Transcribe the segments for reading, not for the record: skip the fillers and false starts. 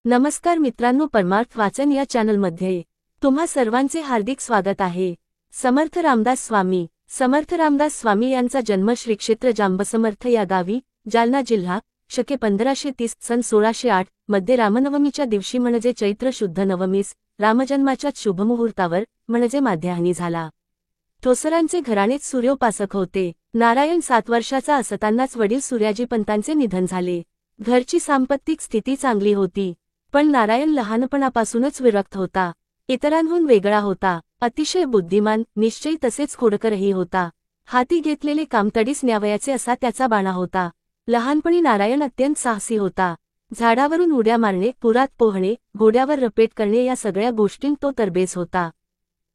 नमस्कार मित्रांनो, परमार्थ वाचन या चॅनलमध्ये तुम्हा सर्वांचे हार्दिक स्वागत आहे। समर्थ रामदास स्वामी यांचा जन्म श्री क्षेत्र जांबसमर्थ या गावी, जालना जिल्हा, शके 1530 सन 1608 मध्ये रामनवमीच्या दिवशी म्हणजे चैत्र शुद्ध नवमीस रामजन्माच्या शुभमुहूर्तावर म्हणजे माध्याह्नी झाला। ठोसरांचे घराणेच सूर्योपासक होते। नारायण 7 वर्षाचा असतानाच वडील सूर्याजीपंतांचे निधन झाले। घरची सांपत्तिक स्थिती चांगली होती, पण नारायण लहानपणापासूनच विरक्त होता। इतरांहून वेगळा होता। अतिशय बुद्धिमान, निश्चयी तसेच खोडकरही होता। हाती घेतलेले काम तडीस न्यावयाचे असा त्याचा बाणा होता। लहानपणी नारायण अत्यंत साहसी होता। झाडावरून उड्या मारणे, पुरात पोहणे, घोड्यावर रपेट करणे या सगळ्या गोष्टींत तो तरबेज होता।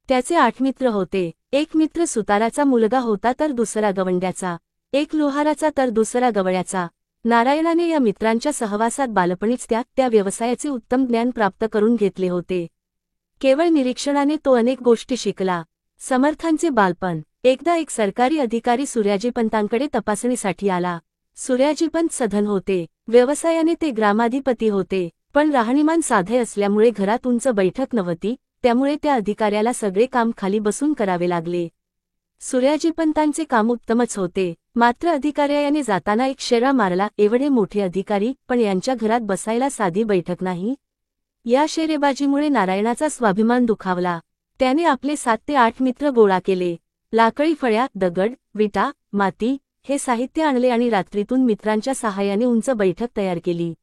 त्याचे 8 मित्र होते। एक मित्र सुताराचा मुलगा होता तर दुसरा गवंड्याचा, एक लोहाराचा तर दुसरा गवळ्याचा। नारायणाने या मित्रांच्या सहवासात बालपणीच त्या व्यवसायाचे उत्तम ज्ञान प्राप्त करून घेतले होते। केवळ निरीक्षणाने तो अनेक गोष्टी शिकला। समर्थांचे बालपण। एकदा एक सरकारी अधिकारी सूर्याजीपंतांकडे तपासणीसाठी आला। सूर्याजीपंत सधन होते। व्यवसायाने ते ग्रामाधिपती होते, पण राहणीमान साधे असल्यामुळे घरात उंच बैठक नव्हती, त्यामुळे त्या अधिकाऱ्याला सगळे काम खाली बसून करावे लागले। सूर्याजीपंतांचे काम उत्तमच होते, मात्र अधिकाऱ्याने जाताना एक शेरा मारला। एवढे मोठे अधिकारी, पण यांच्या घरात बसायला साधी बैठक नाही। या शेरेबाजीमुळे नारायणाचा स्वाभिमान दुखावला। त्याने आपले 7 ते 8 मित्र गोळा केले। लाकडी फळ्या, दगड, विटा, माती हे साहित्य आणले आणि रात्रीतून मित्रांच्या सहाय्याने उंच बैठक तयार केली।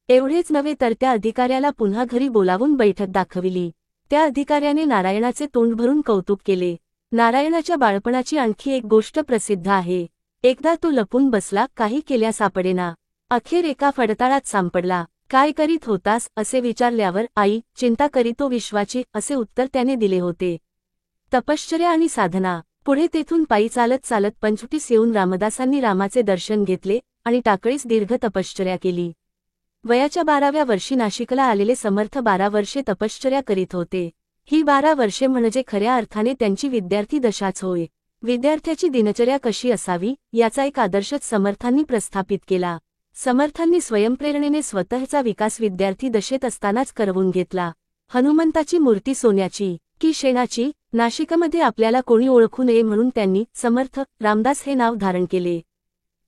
एवढेच नव्हे तर त्या अधिकाऱ्याला पुन्हा घरी बोलावून बैठक दाखविली। त्या अधिकाऱ्याने नारायणाचे तोंड भरून कौतुक केले। नारायणाच्या बाळपणाची आणखी एक गोष्ट प्रसिद्ध आहे। एकदा तो लपून बसला, काही केल्या सापडेना। अखेर एका फडताळात सापडला। काय करीत होतास असे विचारल्यावर, आई, चिंता करीतो विश्वाची असे उत्तर त्याने दिले होते। तपश्चर्या आणि साधना। पुढे तेथून पायी चालत पंचवटीस येऊन रामदासांनी रामाचे दर्शन घेतले आणि टाकळीस दीर्घ तपश्चर्या केली। वयाच्या 12व्या वर्षी नाशिकला आलेले समर्थ 12 वर्षे तपश्चर्या करीत होते। ही 12 वर्षे म्हणजे खऱ्या अर्थाने त्यांची विद्यार्थी दशाच होय। विद्यार्थ्याची दिनचर्या कशी असावी याचा एक आदर्शच समर्थांनी प्रस्थापित केला। समर्थांनी स्वयंप्रेरणेने स्वतःचा विकास विद्यार्थी दशेत असतानाच करवून घेतला। हनुमंताची मूर्ती सोन्याची की शेणाची, नाशिकमध्ये आपल्याला कोणी ओळखू नये म्हणून त्यांनी समर्थ रामदास हे नाव धारण केले।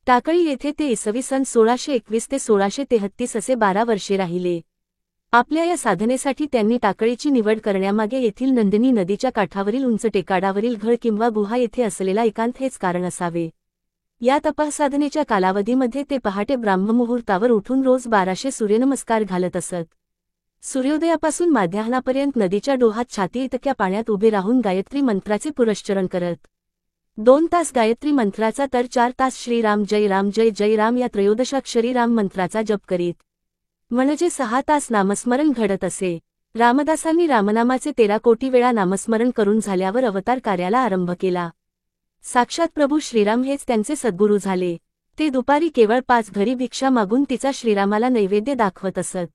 टाकळी येथे ते इसवी सन 1621 ते 1633 असे 12 वर्षे राहिले। आपल्या या साधनेसाठी त्यांनी टाकळीची निवड करण्यामागे येथील नंदिनी नदीच्या काठावरील उंच टेकाडावरील घळ किंवा गुहा येथे असलेला एकांत हेच कारण असावे। या तपसाधनेच्या कालावधीमध्ये ते पहाटे ब्राह्ममुहूर्तावर उठून रोज 1200 सूर्यनमस्कार घालत असत। सूर्योदयापासून माध्याह्नापर्यंत नदीच्या डोहात छाती इतक्या पाण्यात उभे राहून गायत्री मंत्राचे पुरश्चरण करत। 2 तास गायत्री मंत्राचा तर 4 तास श्रीराम जय राम जय जय राम या त्रयोदशाक्षरी राम मंत्राचा जप करीत, म्हणजे 6 तास नामस्मरण घडत असे। रामदासांनी रामनामाचे 13 कोटी वेळा नामस्मरण करून झाल्यावर अवतार कार्याला आरंभ केला। साक्षात प्रभू श्रीराम हेच त्यांचे सद्गुरू झाले। ते दुपारी केवळ 5 घरी भिक्षा मागून तिचा श्रीरामाला नैवेद्य दाखवत असत।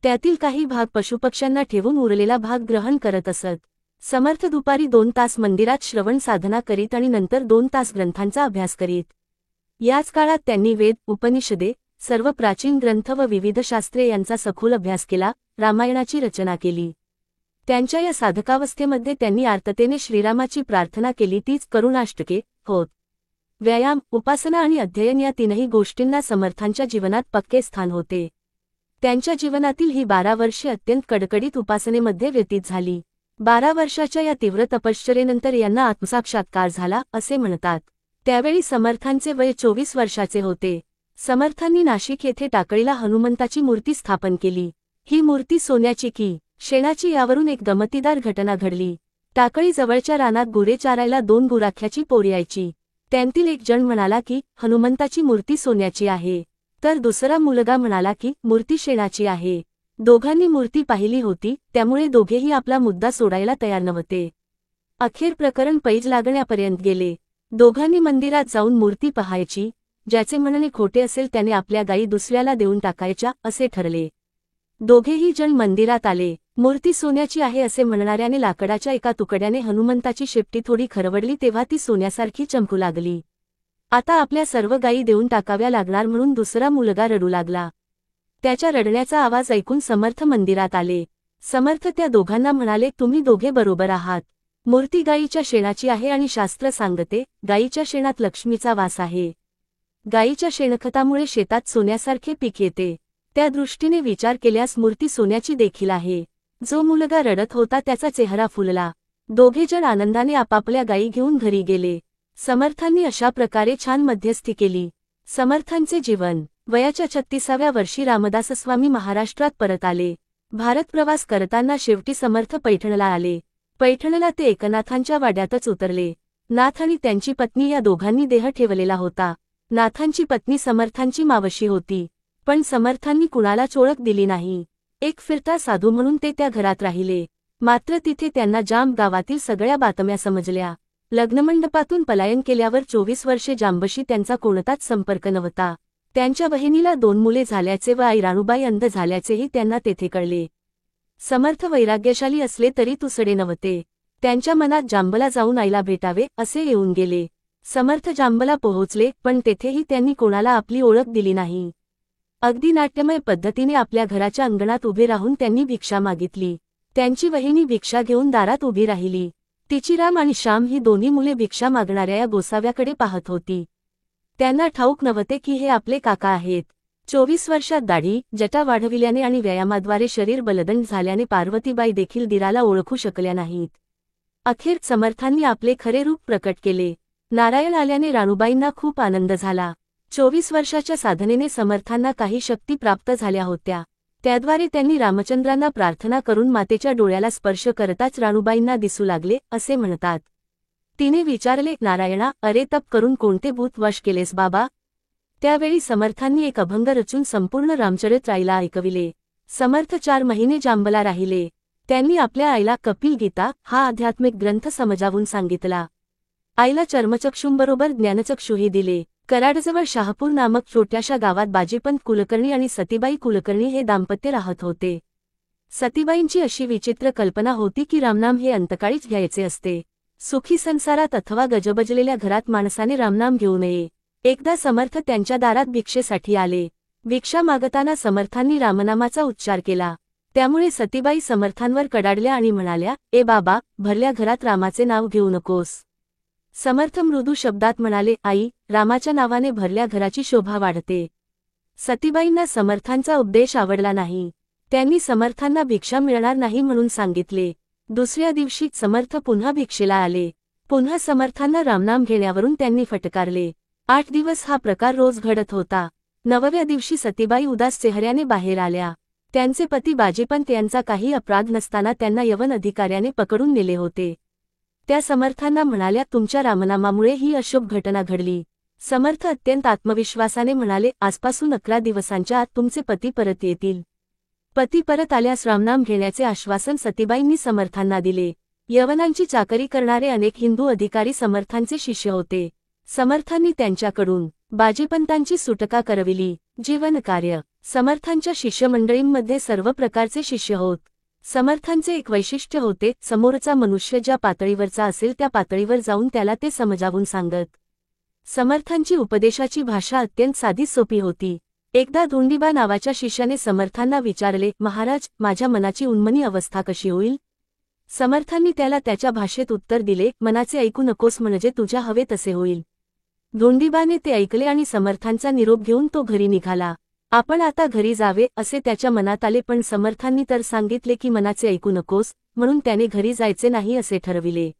त्यातील काही भाग पशुपक्ष्यांना ठेवून उरलेला भाग ग्रहण करत असत। समर्थ दुपारी 2 तास मंदिरात श्रवण साधना करीत आणि नंतर 2 तास ग्रंथांचा अभ्यास करीत। याच काळात त्यांनी वेद, उपनिषदे, सर्व प्राचीन ग्रंथ व विविध शास्त्रे यांचा सखोल अभ्यास केला। रामायणाची रचना केली। त्यांच्या या साधकावस्थेमध्ये त्यांनी आर्ततेने श्रीरामाची प्रार्थना केली, तीच करुणाष्टके होत। व्यायाम, उपासना आणि अध्ययन या 3ही गोष्टींना समर्थांच्या जीवनात पक्के स्थान होते। त्यांच्या जीवनातील ही 12 वर्षे अत्यंत कडकडीत उपासनेमध्ये व्यतीत झाली। 12 वर्षाच्या या तीव्र तपश्चर्येनंतर यांना आत्मसाक्षात्कार झाला असे म्हणतात। त्यावेळी समर्थांचे वय 24 वर्षाचे होते। समर्थांनी नाशिक येथे टाकळीला हनुमंताची मूर्ती स्थापन केली। ही मूर्ती सोन्याची की शेणाची यावरून एक गमतीदार घटना घडली। टाकळी जवळच्या रानात गुरे चारायला 2 गुराख्याची पोर यायची। त्यांतील एक जण म्हणाला की हनुमंताची मूर्ती सोन्याची आहे, तर दुसरा मुलगा म्हणाला की मूर्ती शेणाची आहे। दोघांनी मूर्ती पाहिली होती, त्यामुळे दोघेही आपला मुद्दा सोडायला तयार नव्हते। अखेर प्रकरण पैज लागण्यापर्यंत गेले। दोघांनी मंदिरात जाऊन मूर्ती पाहायची, ज्याचे म्हणणे खोटे असेल त्याने आपल्या गायी दुसऱ्याला देऊन टाकायच्या असे ठरले। दोघेही जण मंदिरात आले। मूर्ती सोन्याची आहे असे म्हणणाऱ्याने लाकडाच्या एका तुकड्याने हनुमंताची शेपटी थोडी खरवडली, तेव्हा ती सोन्यासारखी चमकू लागली। आता आपल्या सर्व गायी देऊन टाकाव्या लागणार म्हणून दुसरा मुलगा रडू लागला। त्याच्या रडण्याचा आवाज ऐकून समर्थ मंदिरात आले. समर्थ त्या दोघांना म्हणाले, तुम्ही दोघे बरोबर आहात. मूर्ती गायीच्या शेणाची आहे आणि शास्त्र सांगते गायीच्या शेणात लक्ष्मीचा वास आहे. गायीच्या शेणखतामुळे शेतात सोन्यासारखे पीक येते. त्या दृष्टीने विचार केल्यास मूर्ती सोन्याची देखील आहे. जो मुलगा रडत होता त्याचा चेहरा फुलला. दोघे जण आनंदाने आपापल्या गायी घेऊन घरी गेले. समर्थांनी अशा प्रकारे छान मध्यस्थी केली. समर्थांचे जीवन. वयाच्या 36व्या वर्षी रामदास स्वामी महाराष्ट्रात परत आले. भारत प्रवास करताना शेवटी समर्थ पैठणला आले. पैठणला ते एकनाथांच्या वाड्यातच उतरले. नाथ आणि त्यांची पत्नी या दोघांनी देह ठेवलेला होता. नाथांची पत्नी समर्थांची मावशी होती, पण समर्थांनी कुणालाच ओळख दिली नाही. एक फिरता साधू म्हणून ते त्या घरात राहिले. मात्र तिथे त्यांना जांब गावातील सगळ्या बातम्या समजल्या. लग्नमंडपातून पलायन केल्यावर 24 वर्षे जांबशी त्यांचा कोणताच संपर्क नव्हता. त्यांच्या बहिणीला 2 मुले झाल्याचे व आई राणूबाई अंध झाल्याचेही त्यांना तेथे कळले. समर्थ वैराग्यशाली असले तरी तुसडे नव्हते. त्यांच्या मनात जांबला जाऊन आईला भेटावे असे येऊन गेले. समर्थ जांबला पोहोचले, पण तेथेही त्यांनी कोणाला आपली ओळख दिली नाही. अगदी नाट्यमय पद्धतीने आपल्या घराच्या अंगणात उभे राहून त्यांनी भिक्षा मागितली. त्यांची वहिनी भिक्षा घेऊन दारात उभी राहिली. तिची राम आणि श्याम ही दोन्ही मुले भिक्षा मागणाऱ्या या गोसाव्याकडे पाहत होती. त्यांना ठाऊक नव्हते की हे आपले काका आहेत. 24 वर्षात दाढी जटा वाढविल्याने आणि व्यायामाद्वारे शरीर बलदंड झाल्याने पार्वतीबाई देखील दीराला ओळखू शकल्या नाहीत. अखेर समर्थांनी आपले खरे रूप प्रकट केले. नारायण आल्याने राणूबाईंना खूप आनंद झाला. 24 वर्षाच्या साधनेने समर्थांना काही शक्ती प्राप्त झाल्या होत्या. त्याद्वारे त्यांनी रामचंद्रांना प्रार्थना करून मातेच्या डोळ्याला स्पर्श करताच राणूबाईंना दिसू लागले असे म्हणतात. तिने विचारले, नारायणा, अरे तप करून कोणते भूत वश केलेस बाबा? त्यावेळी समर्थांनी एक अभंग रचून संपूर्ण रामचरित आईला ऐकविले. समर्थ 4 महिने जांबला राहिले. त्यांनी आपल्या आईला कपिल गीता हा आध्यात्मिक ग्रंथ समजावून सांगितला. आईला चर्मचक्षुंबरोबर ज्ञानचक्षुही दिले. कराडजवळ शहापूर नामक छोट्याशा गावात बाजीपंत कुलकर्णी आणि सतीबाई कुलकर्णी हे दाम्पत्य राहत होते. सतीबाईंची अशी विचित्र कल्पना होती की रामनाम हे अंतकाळीच घ्यायचे असते. सुखी संसारात अथवा गजबजलेल्या घरात माणसाने रामनाम घेऊ नये. एकदा समर्थ त्यांच्या दारात भिक्षेसाठी आले. भिक्षा मागताना समर्थांनी रामनामाचा उच्चार केला. त्यामुळे सतीबाई समर्थांवर कडाडल्या आणि म्हणाल्या, ए बाबा, भरल्या घरात रामाचे नाव घेऊ नकोस. समर्थ मृदू शब्दात म्हणाले, आई, रामाच्या नावाने भरल्या घराची शोभा वाढते. सतीबाईंना समर्थांचा उपदेश आवडला नाही. त्यांनी समर्थांना भिक्षा मिळणार नाही म्हणून सांगितले. दुसऱ्या दिवशी समर्थ पुन्हा भिक्षेला आले. पुन्हा समर्थांना रामनाम घेण्यावरून त्यांनी फटकारले. 8 दिवस हा प्रकार रोज घडत होता. 9व्या दिवशी सतीबाई उदास चेहऱ्याने बाहेर आल्या. त्यांचे पती बाजीपंत यांचा काही अपराध नसताना त्यांना यवन अधिकाऱ्याने पकडून नेले होते. त्या समर्थांना म्हणाल्या, तुमच्या रामनामामुळे ही अशुभ घटना घडली. समर्थ अत्यंत आत्मविश्वासाने म्हणाले, आजपासून 11 दिवसांच्या आत तुमचे पती परत येतील. पती परत आल्यास रामनाम घेण्याचे आश्वासन सतीबाईंनी समर्थांना दिले. यवनांची चाकरी करणारे अनेक हिंदू अधिकारी समर्थांचे शिष्य होते. समर्थांनी त्यांच्याकडून बाजीपंतांची सुटका करविली. जीवनकार्य. समर्थांच्या शिष्यमंडळींमध्ये सर्व प्रकारचे शिष्य होत. समर्थांचे एक वैशिष्ट्य होते, समोरचा मनुष्य ज्या पातळीवरचा असेल त्या पातळीवर जाऊन त्याला ते समजावून सांगत. समर्थांची उपदेशाची भाषा अत्यंत साधी सोपी होती. एकदा धोंडीबा नावाच्या शिष्याने समर्थांना विचारले, महाराज, माझ्या मनाची उन्मनी अवस्था कशी होईल? समर्थांनी त्याला त्याच्या भाषेत उत्तर दिले, मनाचे ऐकू नकोस, म्हणजे तुझ्या हवे तसे होईल. धोंडीबाने ते ऐकले आणि समर्थांचा निरोप घेऊन तो घरी निघाला. आपण आता घरी जावे असे त्याच्या मनात आले, पण समर्थांनी तर सांगितले की मनाचे ऐकू नकोस, म्हणून त्याने घरी जायचे नाही असे ठरविले.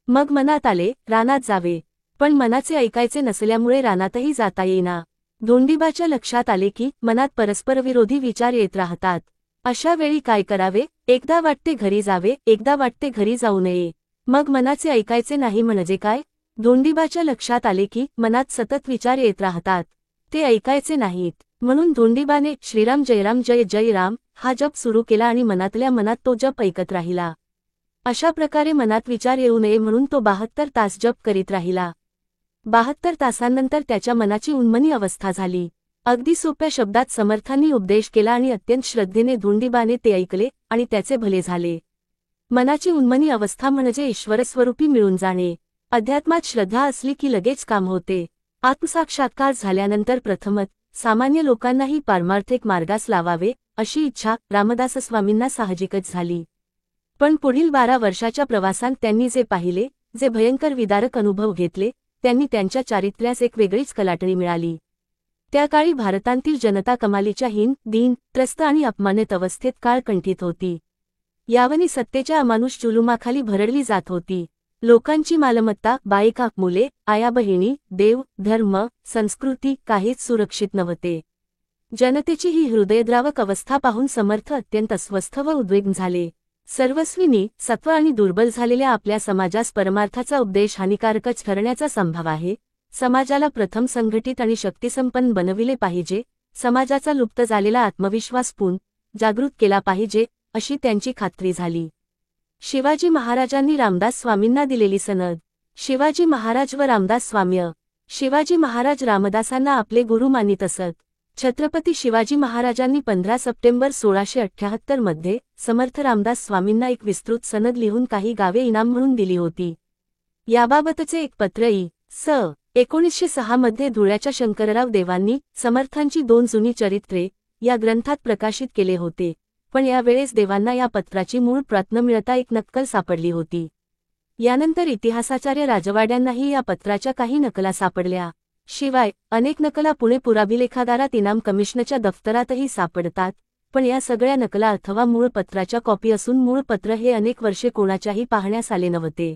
मग मनात आले, रानात जावे, पण मनाचे ऐकायचे नसल्यामुळे रानातही जाता येईना. धोंडीबाच्या लक्षात आले की मनात परस्परविरोधी विचार येत राहतात. अशा वेळी काय करावे? एकदा वाटते घरी जावे, एकदा वाटते घरी जाऊ नये. मग मनाचे ऐकायचे नाही म्हणजे काय? धोंडीबाच्या लक्षात आले की मनात सतत विचार येत राहतात, ते ऐकायचे नाहीत. म्हणून धोंडीबाने श्रीराम जयराम जय जय राम हा जप सुरू केला आणि मनातल्या मनात तो जप ऐकत राहिला. अशा प्रकारे मनात विचार येऊ नये म्हणून तो 72 तास जप करीत राहिला. 72 तासांनंतर त्याच्या मनाची उन्मनी अवस्था झाली. अगदी सोप्या शब्दात समर्थांनी उपदेश केला आणि अत्यंत श्रद्धेने धोंडीबाने ते ऐकले आणि त्याचे भले झाले. मनाची उन्मनी अवस्था म्हणजे ईश्वरस्वरूपी मिळून जाणे. अध्यात्मात श्रद्धा असली की लगेच काम होते. आत्मसाक्षात्कार झाल्यानंतर प्रथमत सामान्य लोकांनाही पारमार्थिक मार्गास लावावे अशी इच्छा रामदासस्वामींना साहजिकच झाली. पण पुढील 12 वर्षाच्या प्रवासात त्यांनी जे पाहिले, जे भयंकर विदारक अनुभव घेतले, त्यांनी त्यांच्या चारित्र्यास एक वेगळीच कलाटणी मिळाली. त्या काळी भारतातील जनता कमालीच्या हीन, दीन, त्रस्त आणि अपमानित अवस्थेत काळकंठित होती. यावनी सत्तेच्या अमानुष जुलुमाखाली भरडली जात होती. लोकांची मालमत्ता, बायका, मुले, आया बहिणी, देव, धर्म, संस्कृती काहीच सुरक्षित नव्हते. जनतेची ही हृदयद्रावक अवस्था पाहून समर्थ अत्यंत अस्वस्थ व उद्विग्न झाले. सर्वस्वी सत्व आणि दुर्बल झालेल्या आपल्या समाजास परमार्थाचा उपदेश हानिकारकच ठरण्याचा संभव आहे. समाजाला प्रथम संघटित आणि शक्तिसंपन्न बनविले पाहिजे. समाजाचा लुप्त झालेला आत्मविश्वास जागृत केला पाहिजे अशी त्यांची खात्री झाली. शिवाजी महाराजांनी रामदास स्वामींना दिलेली सनद. शिवाजी महाराज व रामदास स्वाम्य. शिवाजी महाराज रामदासांना आपले गुरु मानित असत. छत्रपती शिवाजी महाराजांनी 15 सप्टेंबर 1678 मध्ये समर्थ रामदास स्वामींना एक विस्तृत सनद लिहून काही गावे इनाम म्हणून दिली होती. याबाबतचे एक पत्र स. 1906 मध्ये धुळ्याच्या शंकरराव देवांनी समर्थांची 2 जुनी चरित्रे या ग्रंथात प्रकाशित केले होते. पण यावेळेस देवांना या पत्राची मूळ प्रत न मिळता एक नक्कल सापडली होती. यानंतर इतिहासाचार्य राजवाड्यांनाही या पत्राच्या काही नकला सापडल्या. शिवाय अनेक नकला पुणे पुराभिलेखागारात इनाम कमिशनच्या दफ्तरातही सापडतात. पण या सगळ्या नकला अथवा मूळ पत्राच्या कॉपी असून मूळ पत्र हे अनेक वर्षे कोणाच्याही पाहण्यास आले नव्हते.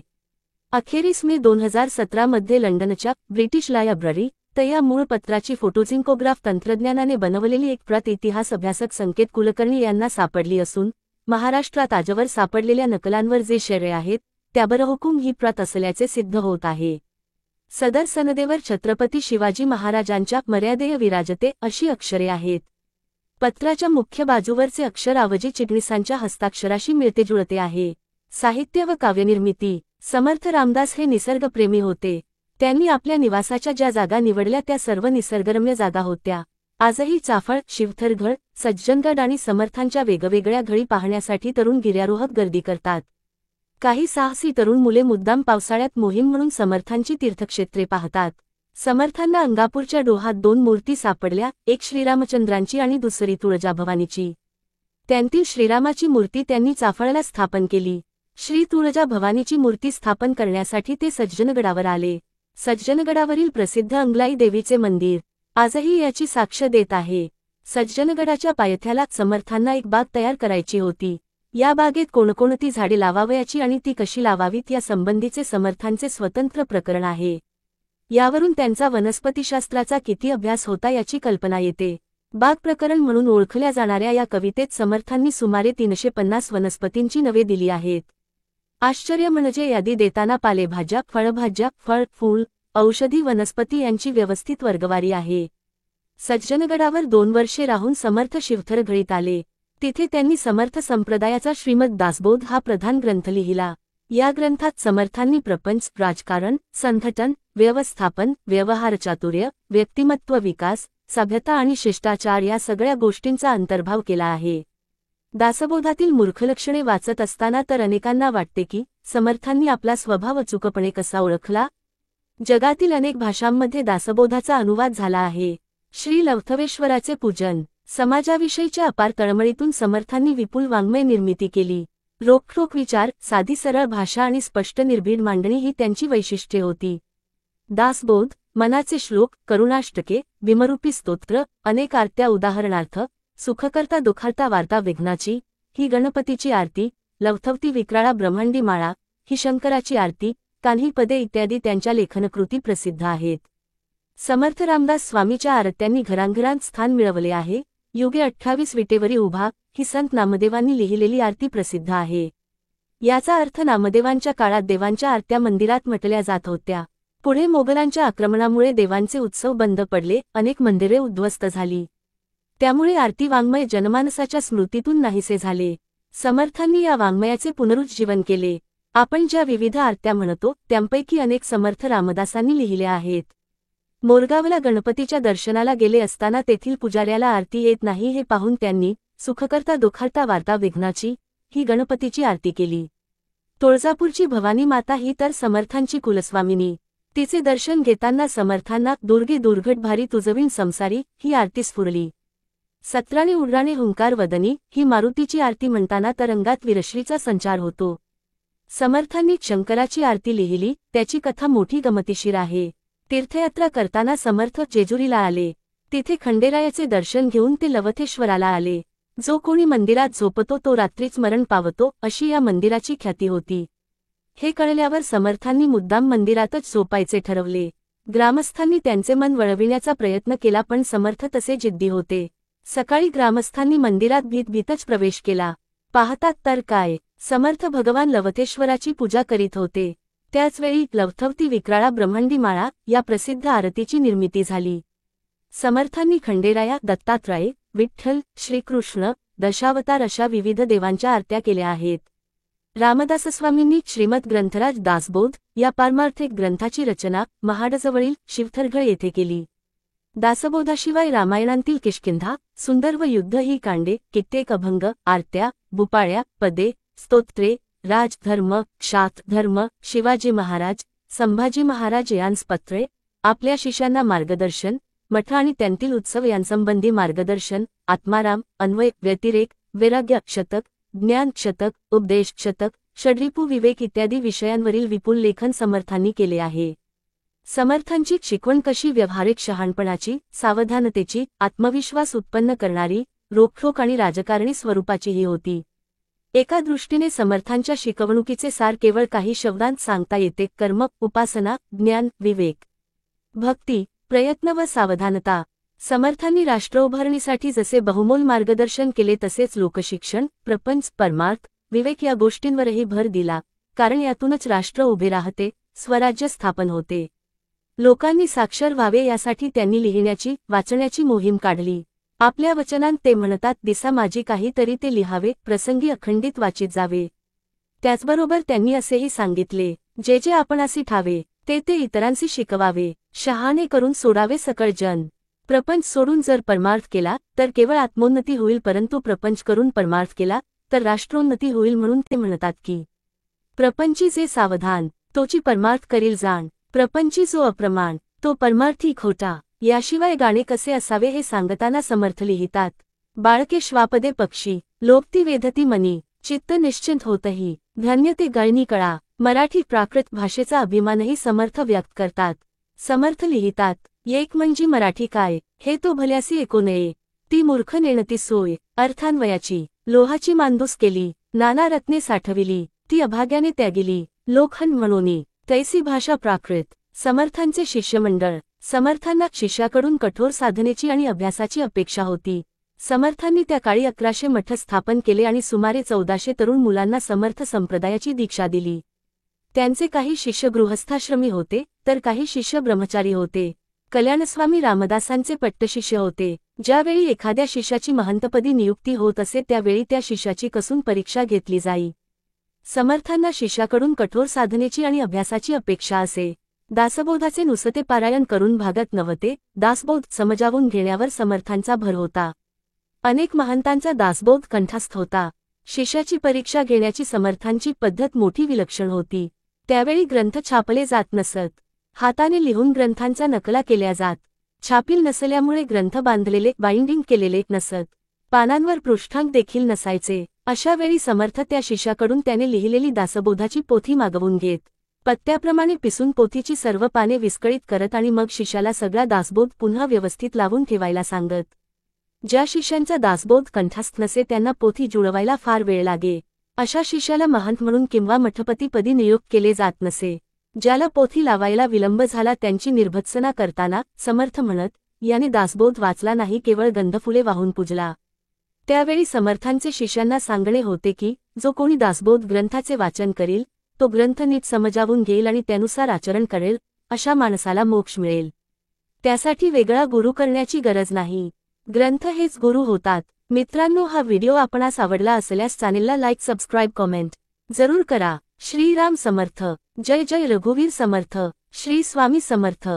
अखेरीस मे 2017 मध्ये लंडनच्या ब्रिटिश लायब्ररी या मूळ पत्राची फोटोझिंकोग्राफ तंत्रज्ञानाने बनवलेली एक प्रत इतिहास अभ्यासक संकेत कुलकर्णी यांना सापडली असून महाराष्ट्रात आजवर सापडलेल्या नकलांवर जे श्रेय आहेत त्याबरहुकूम ही प्रत असल्याचे सिद्ध होत आहे. सदर सनदेवर छत्रपती शिवाजी महाराजांच्या मर्यादेय विराजते अशी अक्षरे आहेत. पत्राच्या मुख्य बाजूवरचे अक्षर आवजी चिटणीसांच्या हस्ताक्षराशी मिळते-जुळते आहे. साहित्य व काव्यनिर्मिती. समर्थ रामदास हे निसर्गप्रेमी होते. त्यांनी आपल्या निवासाच्या ज्या जागा निवडल्या त्या सर्व निसर्गरम्य जागा होत्या. आजही चाफळ, शिवथरगड, सज्जनगड आणि समर्थांच्या वेगवेगळ्या घळी पाहण्यासाठी तरुण गिर्यारोहक गर्दी करतात. काही साहसी तरुण मुले मुद्दाम पावसाळ्यात मोहीम म्हणून समर्थांची तीर्थक्षेत्रे पाहतात. समर्थांना अंगापूरच्या डोहात 2 मूर्ती सापडल्या, एक श्रीरामचंद्रांची आणि दुसरी तुळजाभवानीची. त्यांतील श्रीरामाची मूर्ती त्यांनी चाफळला स्थापन केली. श्री तुळजाभवानीची मूर्ती स्थापन करण्यासाठी ते सज्जनगडावर आले. सज्जनगडावरील प्रसिद्ध अंगलाई देवीचे मंदिर आजही याची साक्ष देत आहे. सज्जनगडाच्या पायथ्याला समर्थांना एक बाग तयार करायची होती. या बागेत कोणकोणती झाडे लावावयाची आणि ती कशी लावावीत या संबंधीचे समर्थांचे स्वतंत्र प्रकरण आहे. यावरून त्यांचा वनस्पतीशास्त्राचा किती अभ्यास होता याची कल्पना येते. बाग प्रकरण म्हणून ओळखल्या जाणाऱ्या या कवितेत समर्थांनी सुमारे 350 वनस्पतींची नवे दिली आहेत. आश्चर्य म्हणजे यादी देताना पालेभाज्या, फळभाज्या, फळ, फूल, औषधी वनस्पती यांची व्यवस्थित वर्गवारी आहे. सज्जनगडावर 2 वर्षे राहून समर्थ शिवथरगडीत आले. तिथे त्यांनी समर्थ संप्रदायाचा श्रीमद दासबोध हा प्रधान ग्रंथ लिहिला. या ग्रंथात समर्थांनी प्रपंच, राजकारण, संघटन, व्यवस्थापन, व्यवहारचातुर्य, व्यक्तिमत्व विकास, सभ्यता आणि शिष्टाचार या सगळ्या गोष्टींचा अंतर्भाव केला आहे. दासबोधातील मूर्खलक्षणे वाचत असताना तर अनेकांना वाटते की समर्थांनी आपला स्वभाव अचूकपणे कसा ओळखला. जगातील अनेक भाषांमध्ये दासबोधाचा अनुवाद झाला आहे. श्री लवथवेश्वराचे पूजन. समाजाविषयीच्या अपार तळमळीतून समर्थांनी विपुल वाङ्मय निर्मिती केली. रोखठोक विचार, साधी सरळ भाषा आणि स्पष्ट निर्भीड मांडणी ही त्यांची वैशिष्ट्ये होती. दासबोध, मनाचे श्लोक, करुणाष्टके, भीमरूपी स्तोत्र, अनेक आरत्या उदाहरणार्थ सुखकर्ता दुःखहर्ता वार्ता विघ्नाची, ही गणपतीची आरती, लवथवती विक्राळा ब्रह्मांडी माळा, ही शंकराची आरती, कान्ही पदे इत्यादी त्यांच्या लेखनकृती प्रसिद्ध आहेत. समर्थ रामदास स्वामीच्या आरत्यांनी घरांघरांत स्थान मिळवले आहे. युगे 28 विटेवरी उभा, ही संत नामदेवांनी लिहिलेली आरती प्रसिद्ध आहे. याचा अर्थ नामदेवांच्या काळात देवांच्या आरत्या मंदिरात म्हटल्या जात होत्या. पुढे मोगलांच्या आक्रमणामुळे देवांचे उत्सव बंद पडले, अनेक मंदिरे उद्ध्वस्त झाली. त्यामुळे आरती वाङ्मय जनमानसाच्या स्मृतीतून नाहीसे झाले. समर्थांनी या वाङ्मयाचे पुनरुज्जीवन केले. आपण ज्या विविध आरत्या म्हणतो त्यांपैकी अनेक समर्थ रामदासांनी लिहिल्या आहेत. मोरगावला गणपतीच्या दर्शनाला गेले असताना तेथील पुजाऱ्याला आरती येत नाही हे पाहून त्यांनी सुखकर्ता दुःखहर्ता वार्ता विघ्नाची, ही गणपतीची आरती केली. तुळजापूरची भवानी माता ही तर समर्थांची कुलस्वामिनी. तिचे दर्शन घेताना समर्थांना दुर्गे दुर्घट भारी तुझविण संसारी ही आरती स्फुरली. सत्राने उड्डाणे हुंकार वदनी ही मारुतीची आरती म्हणताना तरंगात विरश्रीचा संचार होतो. समर्थांनी शंकराची आरती लिहिली, त्याची कथा मोठी गमतीशीर आहे. तीर्थयात्रा करताना समर्थ जेजुरीला आले. तिथे खंडेरायाचे दर्शन घेऊन ते लवथेश्वराला आले. जो कोणी मंदिरात झोपतो तो रात्रीच मरण पावतो, अशी या मंदिराची ख्याती होती. हे कळल्यावर समर्थांनी मुद्दाम मंदिरातच झोपायचे ठरवले. ग्रामस्थांनी त्यांचे मन वळविण्याचा प्रयत्न केला, पण समर्थ तसे जिद्दी होते. सकाळी ग्रामस्थांनी मंदिरात भीतभीतच प्रवेश केला. पाहतात तर काय, समर्थ भगवान लवथेश्वराची पूजा करीत होते. त्याचवेळी लवथवती विक्राळा ब्रह्मंडी माळा या प्रसिद्ध आरतीची निर्मिती झाली. समर्थांनी खंडेराया, दत्तात्रय, विठ्ठल, श्रीकृष्ण, दशावतार अशा विविध देवांच्या आरत्या केल्या आहेत. रामदासस्वामींनी श्रीमद ग्रंथराज दासबोध या पारमार्थिक ग्रंथाची रचना महाडजवळील शिवथरघळ येथे केली. दासबोधाशिवाय रामायणांतील किष्किंधा, सुंदर व युद्ध ही कांडे, कित्येक अभंग, आरत्या, भूपाळ्या, पदे, स्तोत्रे, राजधर्म, क्षात्रधर्म, शिवाजी महाराज, संभाजी महाराज यांसपत्रे, आपल्या शिष्यांना मार्गदर्शन, मठ आणि त्यांतील उत्सव यांसंबंधी मार्गदर्शन, आत्माराम, अन्वय, व्यतिरेक, वैराग्य शतक, ज्ञान शतक, उपदेश शतक, षड्रिपू विवेक इत्यादी विषयांवरील विपुल लेखन समर्थांनी केले आहे. समर्थांची शिकवण कशी व्यावहारिक शहाणपणाची, सावधानतेची, आत्मविश्वास उत्पन्न करणारी, रोखठोक आणि राजकारणी स्वरूपाचीही होती. एका दृष्टीने समर्थांच्या शिकवणुकीचे सार केवळ काही शब्दांत सांगता येते. कर्म, उपासना, ज्ञान, विवेक, भक्ती, प्रयत्न व सावधानता. समर्थांनी राष्ट्र उभारणीसाठी जसे बहुमोल मार्गदर्शन केले तसेच लोकशिक्षण, प्रपंच, परमार्थ, विवेक या गोष्टींवरही भर दिला, कारण यातूनच राष्ट्र उभे राहते, स्वराज्य स्थापन होते. लोकांनी साक्षर व्हावे यासाठी त्यांनी लिहिण्याची, वाचण्याची मोहीम काढली. आपल्या वचनांत ते म्हणतात, दिसा माझी काहीतरी ते लिहावे, प्रसंगी अखंडित वाचित जावे. त्याचबरोबर त्यांनी असेही सांगितले, जे जे आपणासी ठावे ते ते इतरांशी शिकवावे, शहाणे करून सोडावे सकळ जन. प्रपंच सोडून जर परमार्थ केला तर केवळ आत्मोन्नती होईल, परंतु प्रपंच करून परमार्थ केला तर राष्ट्रोन्नती होईल. म्हणून ते म्हणतात की प्रपंची जे सावधान तोची परमार्थ करील जाण, प्रपंची जो अप्रमाण तो परमार्थी खोटा. याशिवाय गाणे कसे असावे हे सांगताना समर्थ लिहितात, बाळके श्वापदे पक्षी, लोकती वेधती मनी, चित्त निश्चिंत होतही, धन्य ते गळणी कळा. मराठी प्राकृत भाषेचा अभिमानही समर्थ व्यक्त करतात. समर्थ लिहितात, एक म्हणजे मराठी काय, हे तो भल्यासी ऐकू नये. ती मूर्ख नेणती सोय, अर्थान्वयाची, लोहाची मांदूस केली, नाना रत्ने साठविली, ती अभाग्याने त्यागिली, लोखंड म्हणूनी, तैसी भाषा प्राकृत. समर्थांचे शिष्यमंडळ. समर्थांना शिष्याकडून कठोर साधनेची आणि अभ्यासाची अपेक्षा होती. समर्थांनी त्या काळी 1100 मठ स्थापन केले आणि सुमारे 1400 तरुण मुलांना समर्थ संप्रदायाची दीक्षा दिली. त्यांचे काही शिष्य गृहस्थाश्रमी होते, तर काही शिष्य ब्रह्मचारी होते. कल्याणस्वामी रामदासांचे पट्टशिष्य होते. ज्यावेळी एखाद्या शिष्याची महंतपदी नियुक्ती होत असे त्यावेळी त्या शिष्याची कसून परीक्षा घेतली जाई. समर्थांना शिष्याकडून कठोर साधनेची आणि अभ्यासाची अपेक्षा असे. दासबोधाचे नुसते पारायण करून भागत नव्हते, दासबोध समजावून घेण्यावर समर्थांचा भर होता. अनेक महंतांचा दासबोध कंठस्थ होता. शिष्याची परीक्षा घेण्याची समर्थांची पद्धत मोठी विलक्षण होती. त्यावेळी ग्रंथ छापले जात नसत. हाताने लिहून ग्रंथांचा नकला केल्या जात. छापील नसल्यामुळे ग्रंथ बांधलेले, बाइंडिंग केलेले नसत. पानांवर पृष्ठांक देखील नसायचे. अशा वेळी समर्थ त्या शिष्याकडून त्याने लिहिलेली दासबोधाची पोथी मागवून घेत. पत्त्याप्रमाणे पिसून पोथीची सर्व पाने विस्कळीत करत आणि मग शिष्याला सगळा दासबोध पुन्हा व्यवस्थित लावून ठेवायला सांगत. ज्या शिष्यांचा दासबोध कंठस्थ नसे त्यांना पोथी जुळवायला फार वेळ लागे. अशा शिष्याला महंत म्हणून किंवा मठपतीपदी नियुक्त केले जात नसे. ज्याला पोथी लावायला विलंब झाला त्यांची निर्भत्सना करताना समर्थ म्हणत, याने दासबोध वाचला नाही, केवळ गंधफुले वाहून पूजला. त्यावेळी समर्थांचे शिष्यांना सांगणे होते की जो कोणी दासबोध ग्रंथाचे वाचन करील, तो ग्रंथ नीट समजावून घेईल आणि त्यानुसार आचरण करेल, अशा माणसाला मोक्ष मिळेल. त्यासाठी वेगळा गुरु करण्याची गरज नाही. ग्रंथ हेच गुरु होतात. मित्रांनो, हा व्हिडिओ आपणास आवडला असल्यास चॅनेलला लाईक, सबस्क्राईब, कमेंट जरूर करा. श्रीराम समर्थ. जय जय रघुवीर समर्थ. श्री स्वामी समर्थ.